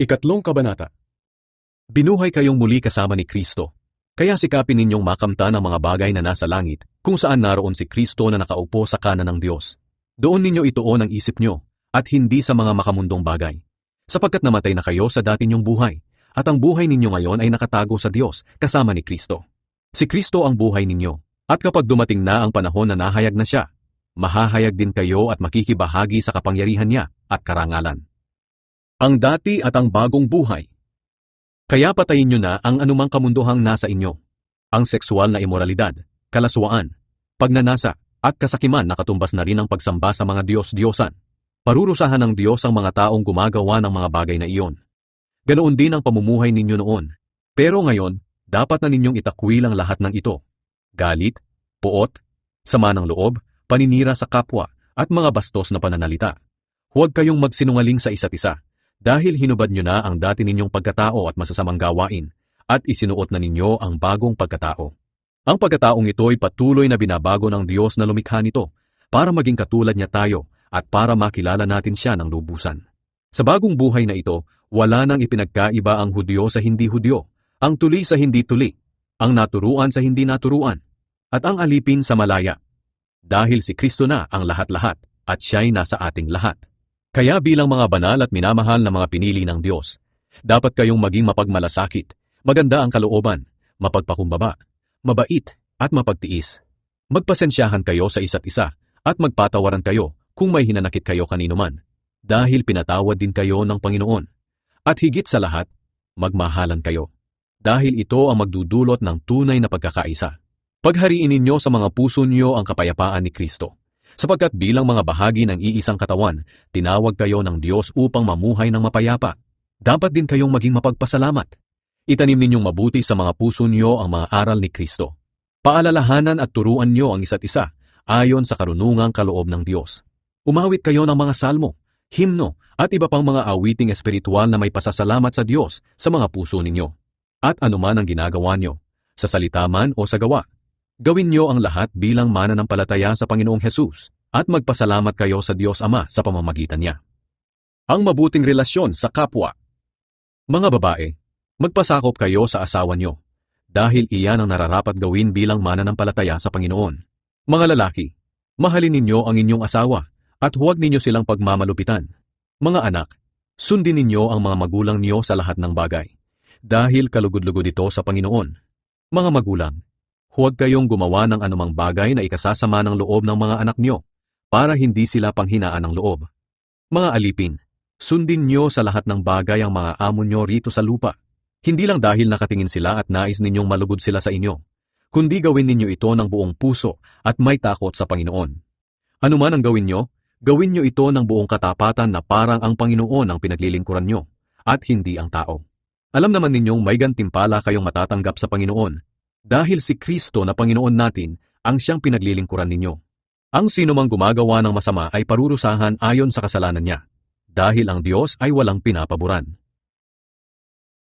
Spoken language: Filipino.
Ikatlong kabanata. Binuhay kayong muli kasama ni Kristo. Kaya sikapin ninyong makamtan ang mga bagay na nasa langit, kung saan naroon si Kristo na nakaupo sa kanan ng Diyos. Doon ninyo ituon ang isip nyo, at hindi sa mga makamundong bagay. Sapagkat namatay na kayo sa dati ninyong buhay, at ang buhay ninyo ngayon ay nakatago sa Diyos kasama ni Kristo. Si Kristo ang buhay ninyo, at kapag dumating na ang panahon na nahayag na siya, mahahayag din kayo at makikibahagi sa kapangyarihan niya at karangalan. Ang dati at ang bagong buhay. Kaya patayin nyo na ang anumang kamunduhang nasa inyo, ang sexual na imoralidad, kalaswaan, pagnanasa, at kasakiman na katumbas na rin ang pagsamba sa mga Diyos-Diyosan. Parurusahan ng Diyos ang mga taong gumagawa ng mga bagay na iyon. Ganoon din ang pamumuhay ninyo noon. Pero ngayon, dapat na ninyong itakwil ang lahat ng ito. Galit, puot, sama ng loob, paninira sa kapwa, at mga bastos na pananalita. Huwag kayong magsinungaling sa isa't isa, dahil hinubad nyo na ang dati ninyong pagkatao at masasamang gawain, at isinuot na ninyo ang bagong pagkatao. Ang pagkataong ito ay patuloy na binabago ng Diyos na lumikha nito, para maging katulad niya tayo, at para makilala natin siya ng lubusan. Sa bagong buhay na ito, wala nang ipinagkaiba ang Hudyo sa hindi Hudyo, ang tuli sa hindi tuli, ang naturuan sa hindi naturuan, at ang alipin sa malaya. Dahil si Kristo na ang lahat-lahat, at siya'y nasa ating lahat. Kaya bilang mga banal at minamahal na mga pinili ng Diyos, dapat kayong maging mapagmalasakit, maganda ang kalooban, mapagpakumbaba, mabait, at mapagtiis. Magpasensyahan kayo sa isa't isa, at magpatawaran kayo kung may hinanakit kayo kanino man, dahil pinatawad din kayo ng Panginoon. At higit sa lahat, magmahalan kayo, dahil ito ang magdudulot ng tunay na pagkakaisa. Paghariin ninyo sa mga puso niyo ang kapayapaan ni Kristo. Sapagkat bilang mga bahagi ng iisang katawan, tinawag kayo ng Diyos upang mamuhay ng mapayapa. Dapat din kayong maging mapagpasalamat. Itanim ninyong mabuti sa mga puso niyo ang mga aral ni Kristo. Paalalahanan at turuan niyo ang isa't isa, ayon sa karunungang kaloob ng Diyos. Umawit kayo ng mga salmo, himno, at iba pang mga awiting espiritual na may pasasalamat sa Diyos sa mga puso ninyo. At anuman ang ginagawa niyo, sa salita man o sa gawa, gawin niyo ang lahat bilang mananampalataya sa Panginoong Hesus, at magpasalamat kayo sa Diyos Ama sa pamamagitan niya. Ang mabuting relasyon sa kapwa. Mga babae, magpasakop kayo sa asawa niyo, dahil iyan ang nararapat gawin bilang mananampalataya sa Panginoon. Mga lalaki, mahalin ninyo ang inyong asawa, at huwag ninyo silang pagmamalupitan. Mga anak, sundin ninyo ang mga magulang niyo sa lahat ng bagay, dahil kalugod-lugod ito sa Panginoon. Mga magulang, huwag kayong gumawa ng anumang bagay na ikasasama ng loob ng mga anak niyo, para hindi sila panghinaan ng loob. Mga alipin, sundin niyo sa lahat ng bagay ang mga amo niyo rito sa lupa, hindi lang dahil nakatingin sila at nais ninyong malugod sila sa inyo, kundi gawin ninyo ito ng buong puso at may takot sa Panginoon. Ano man ang gawin niyo ito ng buong katapatan na parang ang Panginoon ang pinaglilingkuran niyo, at hindi ang tao. Alam naman ninyong may gantimpala kayong matatanggap sa Panginoon, dahil si Kristo na Panginoon natin ang siyang pinaglilingkuran ninyo. Ang sinumang gumagawa ng masama ay parurusahan ayon sa kasalanan niya, dahil ang Diyos ay walang pinapaboran.